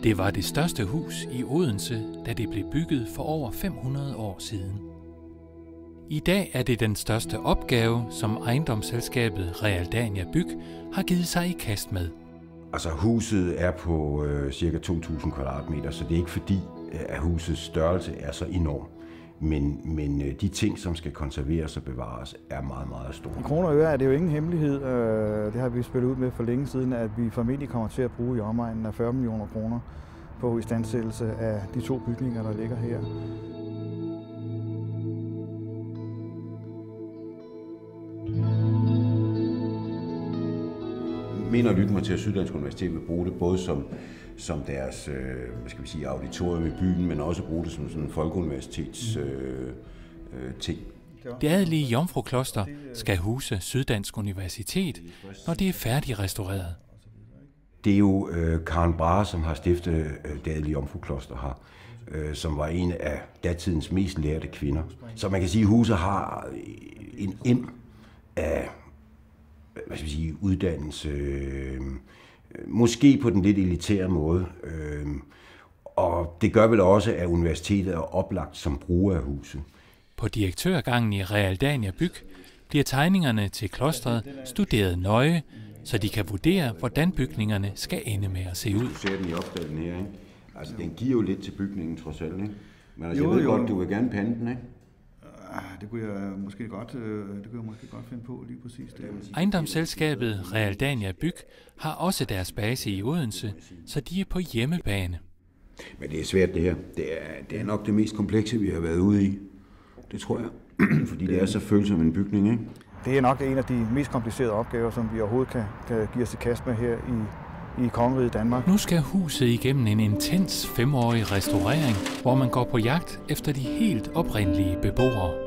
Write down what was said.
Det var det største hus i Odense, da det blev bygget for over 500 år siden. I dag er det den største opgave, som ejendomsselskabet Realdania Byg har givet sig i kast med. Altså huset er på cirka 2.000 kvadratmeter, så det er ikke fordi, at husets størrelse er så enorm. Men de ting, som skal konserveres og bevares, er meget, meget store. I kroner og øre er det jo ingen hemmelighed. Det har vi spillet ud med for længe siden, at vi formentlig kommer til at bruge i omegnen af 40 millioner kroner på istandsættelse af de 2 bygninger, der ligger her. Jeg mener at lytte mig til, at Syddansk Universitet vil bruge det både som deres auditorium i byen, men også bruge det som sådan en folkeuniversitets ting. Det adelige Jomfrukloster skal huse Syddansk Universitet, når det er færdig restaureret. Det er jo Karen Brahe, som har stiftet det adelige Jomfrukloster her, som var en af datidens mest lærte kvinder. Så man kan sige, at huset har en ind af uddannelse, måske på den lidt elitære måde. Og det gør vel også, at universitetet er oplagt som bruger af huset. På direktørgangen i Realdania Byg bliver tegningerne til klostret studeret nøje, så de kan vurdere, hvordan bygningerne skal ende med at se ud. Du ser den i opstillen her, ikke? Altså, den giver jo lidt til bygningen, trods alt, ikke? Men altså, jeg ved godt, du vil gerne pande den, ikke? Det kunne jeg måske godt finde på lige præcis det. Ejendomsselskabet Realdania Byg har også deres base i Odense, så de er på hjemmebane. Men det er svært det her. Det er nok det mest komplekse, vi har været ude i. Det tror jeg. Fordi det er så følsom en bygning, ikke? Det er nok en af de mest komplicerede opgaver, som vi overhovedet kan give os til kast med her i kongeriget Danmark. Nu skal huset igennem en intens 5-årig restaurering, hvor man går på jagt efter de helt oprindelige beboere.